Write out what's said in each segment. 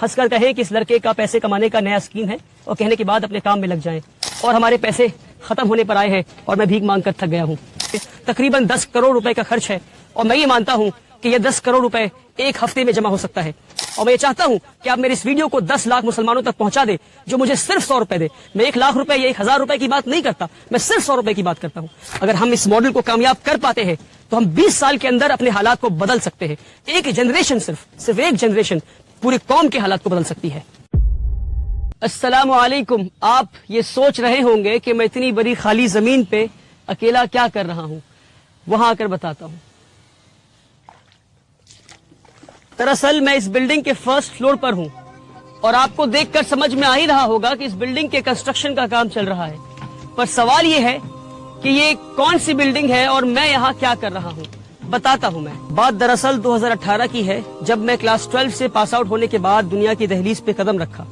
हंस कर कहें कि इस लड़के का पैसे कमाने का नया स्कीम है और कहने के बाद अपने काम में लग जाएं। और हमारे पैसे खत्म होने पर आए हैं और मैं भीख मांग कर थक गया हूँ। तकरीबन 10 करोड़ रुपए का खर्च है और मैं ये मानता हूँ कि ये 10 करोड़ रुपए एक हफ्ते में जमा हो सकता है। और मैं ये चाहता हूँ कि आप मेरे इस वीडियो को 10 लाख मुसलमानों तक पहुंचा दे जो मुझे सिर्फ 100 रुपए दे। मैं 1 लाख रुपए या 1,000 रुपए की बात नहीं करता, मैं सिर्फ 100 रुपए की बात करता हूँ। अगर हम इस मॉडल को कामयाब कर पाते हैं तो हम 20 साल के अंदर अपने हालात को बदल सकते हैं। एक जनरेशन, सिर्फ एक जनरेशन पूरी कौम के हालात को बदल सकती है। अस्सलाम वालेकुम। आप ये सोच रहे होंगे कि मैं इतनी बड़ी खाली जमीन पे अकेला क्या कर रहा हूं। वहां आकर बताता हूं। दरअसल मैं इस बिल्डिंग के फर्स्ट फ्लोर पर हूं और आपको देखकर समझ में आ ही रहा होगा कि इस बिल्डिंग के कंस्ट्रक्शन का काम चल रहा है। पर सवाल ये है कि ये कौन सी बिल्डिंग है और मैं यहाँ क्या कर रहा हूँ। बताता हूँ। मैं बात दरअसल 2018 की है, जब मैं क्लास 12 से पास आउट होने के बाद दुनिया की दहलीज पे कदम रखा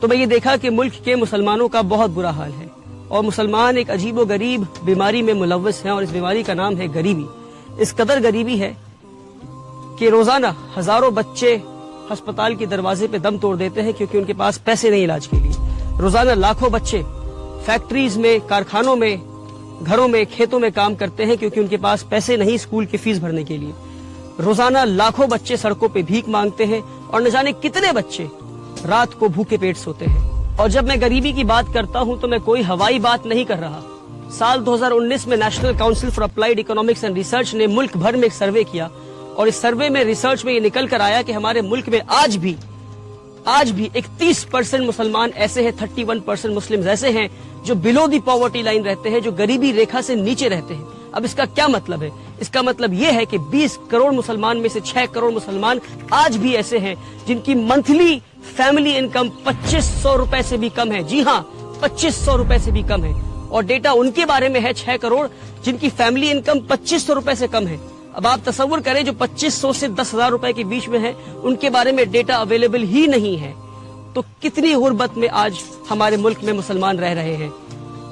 तो मैं ये देखा कि मुल्क के मुसलमानों का बहुत बुरा हाल है और मुसलमान एक अजीबो गरीब बीमारी में मुलव्वस हैं और इस बीमारी का नाम है गरीबी। इस कदर गरीबी है कि रोजाना हजारों बच्चे अस्पताल के दरवाजे पे दम तोड़ देते हैं क्योंकि उनके पास पैसे नहीं इलाज के लिए। रोजाना लाखों बच्चे फैक्ट्रीज में, कारखानों में, घरों में, खेतों में काम करते हैं क्योंकि उनके पास पैसे नहीं स्कूल की फीस भरने के लिए। रोजाना लाखों बच्चे सड़कों पे भीख मांगते हैं और न जाने कितने बच्चे रात को भूखे पेट सोते हैं। और जब मैं गरीबी की बात करता हूं तो मैं कोई हवाई बात नहीं कर रहा। साल 2019 में national council for applied economics and research ने मुल्क भर में एक सर्वे किया और इस सर्वे में, रिसर्च में ये निकल कर आया कि हमारे मुल्क में आज भी 31% मुसलमान ऐसे हैं, 31% मुस्लिम ऐसे हैं जो बिलो दी पॉवर्टी लाइन रहते हैं, जो गरीबी रेखा से नीचे रहते हैं। अब इसका क्या मतलब है? इसका मतलब ये है कि 20 करोड़ मुसलमान में से 6 करोड़ मुसलमान आज भी ऐसे हैं जिनकी मंथली फैमिली इनकम 2500 रुपए से भी कम है। जी हाँ, 2500 रुपए से भी कम है। और डेटा उनके बारे में है 6 करोड़ जिनकी फैमिली इनकम 2500 रुपए से कम है। अब आप तसव्वुर करें, जो 2500 से 10,000 रुपए के बीच में है उनके बारे में डेटा अवेलेबल ही नहीं है। तो कितनी गुर्बत में आज हमारे मुल्क में मुसलमान रह रहे हैं।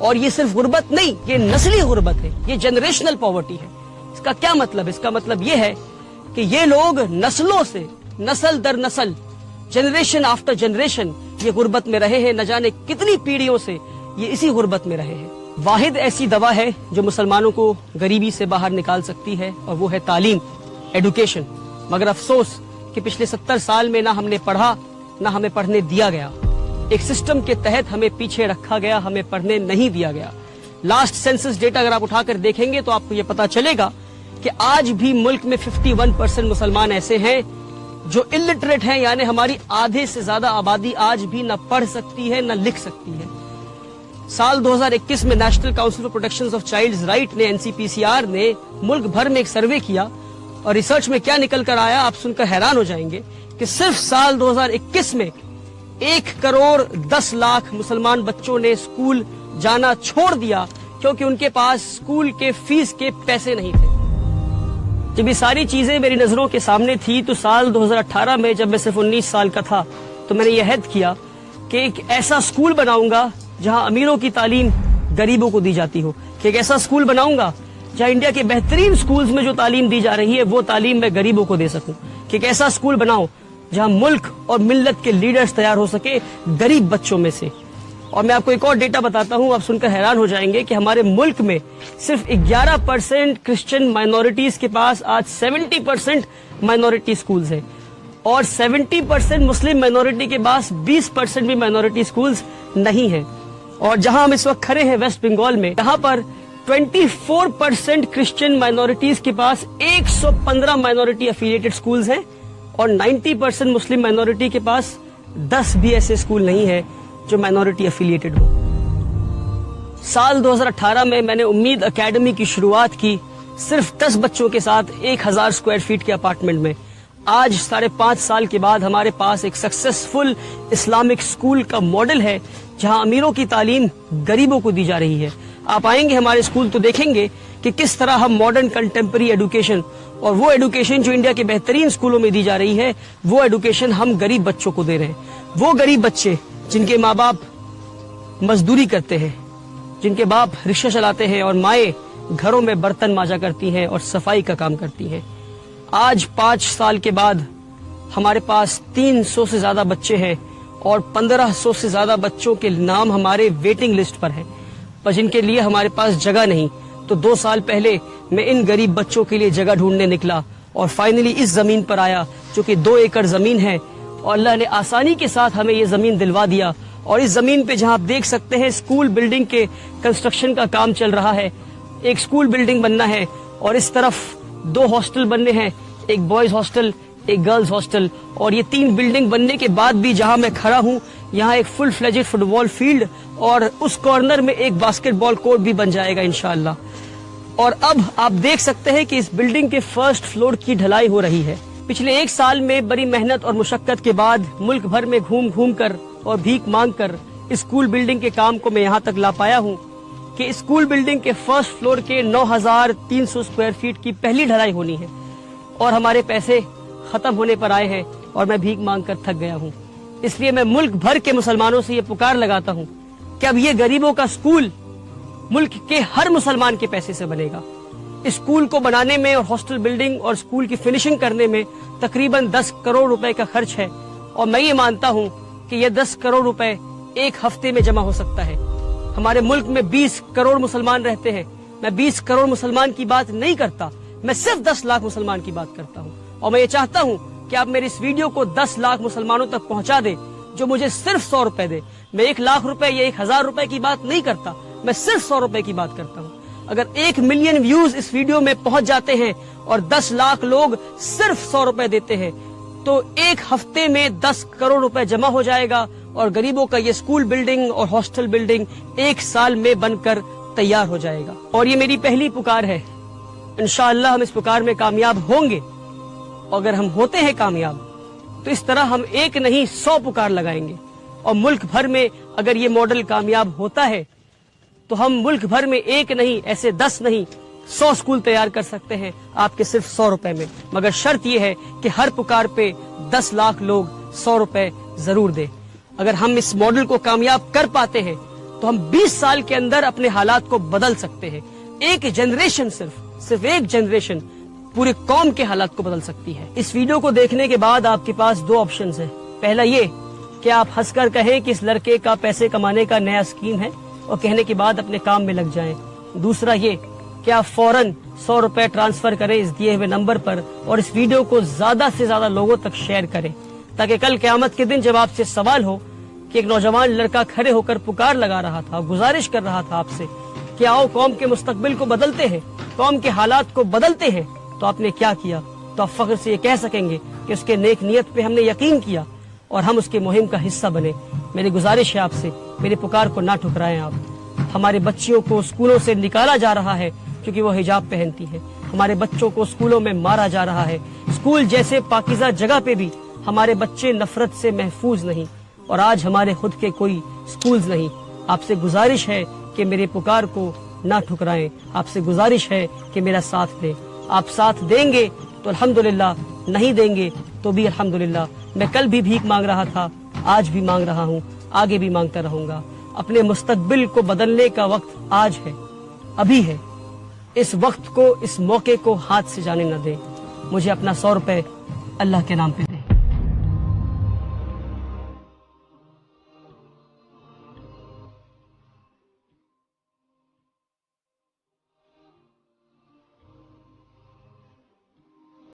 और ये सिर्फ गुर्बत नहीं, ये नस्ली गुर्बत है, ये जनरेशनल पॉवर्टी है। इसका क्या मतलब? इसका मतलब ये है कि ये लोग नस्लों से, नस्ल दर नस्ल, जनरेशन आफ्टर जनरेशन ये गुर्बत में रहे हैं। न जाने कितनी पीढ़ियों से ये इसी गुर्बत में रहे हैं। वाहिद ऐसी दवा है जो मुसलमानों को गरीबी से बाहर निकाल सकती है और वो है तालीम, एडुकेशन। मगर अफसोस कि पिछले 70 साल में ना हमने पढ़ा, ना हमें पढ़ने दिया गया। एक सिस्टम के तहत हमें पीछे रखा गया, हमें पढ़ने नहीं दिया गया। लास्ट सेंसस डेटा अगर आप उठाकर देखेंगे तो आपको ये पता चलेगा कि आज भी मुल्क में 51% मुसलमान ऐसे हैं जो इलिटरेट हैं, यानी हमारी आधे से ज्यादा आबादी आज भी न पढ़ सकती है न लिख सकती है। साल 2021 में national council for protection of childs right ने, NCPCR ने मुल्क भर में एक सर्वे किया और रिसर्च में क्या निकल कर आया आप सुनकर हैरान हो जाएंगे कि सिर्फ साल 2021 में 1 करोड़ 10 लाख मुसलमान बच्चों ने स्कूल जाना छोड़ दिया क्योंकि उनके पास स्कूल के फीस के पैसे नहीं थे। जब ये सारी चीजें मेरी नजरों के सामने थी तो साल 2018 में, जब मैं सिर्फ 19 साल का था, तो मैंने ये अहद किया कि एक ऐसा स्कूल बनाऊंगा जहां अमीरों की तालीम गरीबों को दी जाती हो, कि एक ऐसा स्कूल बनाऊंगा जहां इंडिया के बेहतरीन स्कूल्स में जो तालीम दी जा रही है वो तालीम मैं गरीबों को दे सकूं, कि एक ऐसा स्कूल बनाओ जहां मुल्क और मिल्लत के लीडर्स तैयार हो सके गरीब बच्चों में से। और मैं आपको एक और डेटा बताता हूं, आप सुनकर हैरान हो जाएंगे कि हमारे मुल्क में सिर्फ 11% क्रिश्चियन माइनॉरिटीज के पास आज 70% माइनॉरिटी स्कूल्स हैं और 70% मुस्लिम माइनॉरिटी के पास 20% भी माइनॉरिटी स्कूल्स नहीं हैं। और जहां हम इस वक्त खड़े हैं वेस्ट बंगाल में, यहाँ पर 24% क्रिश्चियन माइनॉरिटीज के पास 115 माइनॉरिटी एफिलिएटेड स्कूल्स हैं और 90% मुस्लिम माइनॉरिटी के पास 10 भी ऐसे स्कूल नहीं है जो माइनॉरिटी एफिलिएटेड हो। साल 2018 में मैंने उम्मीद एकेडमी की शुरुआत की सिर्फ 10 बच्चों के साथ 1000 स्क्वायर फीट के अपार्टमेंट में। आज 5.5 साल के बाद हमारे पास एक सक्सेसफुल इस्लामिक स्कूल का मॉडल है जहां अमीरों की तालीम गरीबों को दी जा रही है। आप आएंगे हमारे स्कूल तो देखेंगे कि किस तरह हम मॉडर्न कंटेम्पररी एडुकेशन, और वो एडुकेशन जो इंडिया के बेहतरीन स्कूलों में दी जा रही है, वो एडुकेशन हम गरीब बच्चों को दे रहे हैं। वो गरीब बच्चे जिनके माँ बाप मजदूरी करते हैं, जिनके बाप रिक्शा चलाते हैं और माएँ घरों में बर्तन मांजा करती हैं और सफाई का काम करती हैं। आज 5 साल के बाद ہمارے پاس 300 سے زیادہ بچے ہیں اور 1500 سے زیادہ بچوں کے نام ہمارے ویٹنگ لسٹ پر ہیں، پر جن کے لیے ہمارے پاس جگہ نہیں۔ تو 2 سال پہلے میں ان غریب بچوں کے لیے جگہ ڈھونڈنے نکلا اور فائنلی اس زمین پر آیا جو کہ 2 ایکڑ زمین ہے، اور اللہ نے آسانی کے ساتھ ہمیں یہ زمین دلوا دیا۔ اور اس زمین پہ جہاں آپ دیکھ سکتے ہیں اسکول بلڈنگ کے کنسٹرکشن کا کام چل رہا ہے، ایک اسکول بلڈنگ بننا ہے اور اس طرف 2 ہاسٹل بننے ہیں، ایک بوائز ہاسٹل ایک گرلز ہاسٹل، اور یہ 3 بلڈنگ بننے کے بعد بھی جہاں میں کھڑا ہوں یہاں ایک فل فلیجڈ فٹ بال فیلڈ اور اس کارنر میں ایک باسکٹ بال کورٹ بھی بن جائے گا انشاءاللہ۔ اور اب آپ دیکھ سکتے ہیں کہ اس بلڈنگ کے فرسٹ فلور کی ڈھلائی ہو رہی ہے۔ پچھلے 1 سال میں بڑی محنت اور مشقت کے بعد ملک بھر میں گھوم گھوم کر اور بھیک مانگ کر اسکول بلڈنگ کے کام کو میں یہاں تک لا پایا ہوں کہ اسکول بلڈنگ کے فرسٹ فلور کے 9300 اسکوائر فیٹ کی پہلی ڈھلائی ہونی ہے، اور ہمارے پیسے ختم ہونے پر آئے ہیں اور میں بھیک مانگ کر تھک گیا ہوں۔ اس لیے میں ملک بھر کے مسلمانوں سے یہ پکار لگاتا ہوں کہ اب یہ غریبوں کا اسکول ملک کے ہر مسلمان کے پیسے سے بنے گا۔ اسکول کو بنانے میں اور ہاسٹل بلڈنگ اور اسکول کی فنشنگ کرنے میں تقریباً 10 کروڑ روپے کا خرچ ہے، اور میں یہ مانتا ہوں کہ یہ 10 کروڑ روپے ایک ہفتے میں جمع ہو سکتا ہے۔ ہمارے ملک میں 20 کروڑ مسلمان رہتے ہیں، میں 20 کروڑ مسلمان کی بات نہیں کرتا، میں صرف 10 لاکھ مسلمان کی بات کرتا ہوں، اور میں یہ چاہتا ہوں کہ آپ میری اس ویڈیو کو 10 لاکھ مسلمانوں تک پہنچا دیں جو مجھے صرف 100 روپے دے۔ میں 1 لاکھ روپے یا 1000 روپے کی بات نہیں کرتا، میں صرف 100 روپے کی بات کرتا ہوں۔ اگر 1 ملین ویوز اس ویڈیو میں پہنچ جاتے ہیں اور 10 لاکھ لوگ صرف 100 روپے دیتے ہیں تو ایک ہفتے میں 10 کروڑ روپے جمع ہو جائے گا، اور غریبوں کا یہ اسکول بلڈنگ اور ہاسٹل بلڈنگ 1 سال میں بن کر تیار ہو جائے گا۔ اور یہ میری پہلی پکار ہے، انشاءاللہ ہم اس پکار میں کامیاب ہوں گے۔ اگر ہم ہوتے ہیں کامیاب تو اس طرح ہم 1 نہیں 100 پکار لگائیں گے، اور ملک بھر میں اگر یہ ماڈل کامیاب ہوتا ہے تو ہم ملک بھر میں 1 نہیں ایسے 10 نہیں 100 اسکول تیار کر سکتے ہیں آپ کے صرف 100 روپے میں، مگر شرط یہ ہے کہ ہر پکار پہ 10 لاکھ لوگ 100 روپے ضرور دیں۔ اگر ہم اس ماڈل کو کامیاب کر پاتے ہیں تو ہم 20 سال کے اندر اپنے حالات کو بدل سکتے ہیں۔ ایک جنریشن صرف ایک جنریشن پورے قوم کے حالات کو بدل سکتی ہے۔ اس ویڈیو کو دیکھنے کے بعد آپ کے پاس 2 آپشنز ہیں۔ پہلا یہ کہ آپ ہنس کر کہیں کہ اس لڑکے کا پیسے کمانے کا نیا اسکیم ہے اور کہنے کے بعد اپنے کام میں لگ جائیں۔ دوسرا یہ کہ آپ فوراً 100 روپے ٹرانسفر کریں اس دیے ہوئے نمبر پر، اور اس ویڈیو کو زیادہ سے زیادہ لوگوں تک شیئر کریں، تاکہ کل قیامت کے دن جب آپ سے سوال ہو کہ ایک نوجوان لڑکا کھڑے ہو کر پکار لگا رہا تھا، گزارش کر رہا تھا آپ سے کہ آؤ قوم کے مستقبل کو بدلتے ہیں، قوم کے حالات کو بدلتے ہیں، تو آپ نے کیا کیا، تو آپ فخر سے یہ کہہ سکیں گے کہ اس کے نیک نیت پہ ہم نے یقین کیا اور ہم اس کے مہم کا حصہ بنے۔ میری گزارش ہے آپ سے، میری پکار کو نہ ٹھکرائیں آپ۔ ہمارے بچیوں کو اسکولوں سے نکالا جا رہا ہے کیونکہ وہ حجاب پہنتی ہے، ہمارے بچوں کو اسکولوں میں مارا جا رہا ہے، اسکول جیسے پاکیزہ جگہ پہ بھی ہمارے بچے نفرت سے محفوظ نہیں، اور آج ہمارے خود کے کوئی اسکولز نہیں۔ آپ سے گزارش ہے کہ میرے پکار کو نہ ٹھکرائیں، آپ سے گزارش ہے کہ میرا ساتھ دیں۔ آپ ساتھ دیں گے تو الحمدللہ، نہیں دیں گے تو بھی الحمدللہ۔ میں کل بھی بھیک مانگ رہا تھا، آج بھی مانگ رہا ہوں، آگے بھی مانگتا رہوں گا۔ اپنے مستقبل کو بدلنے کا وقت آج ہے، ابھی ہے۔ اس وقت کو، اس موقع کو ہاتھ سے جانے نہ دیں۔ مجھے اپنا 100 روپے اللہ کے نام پہ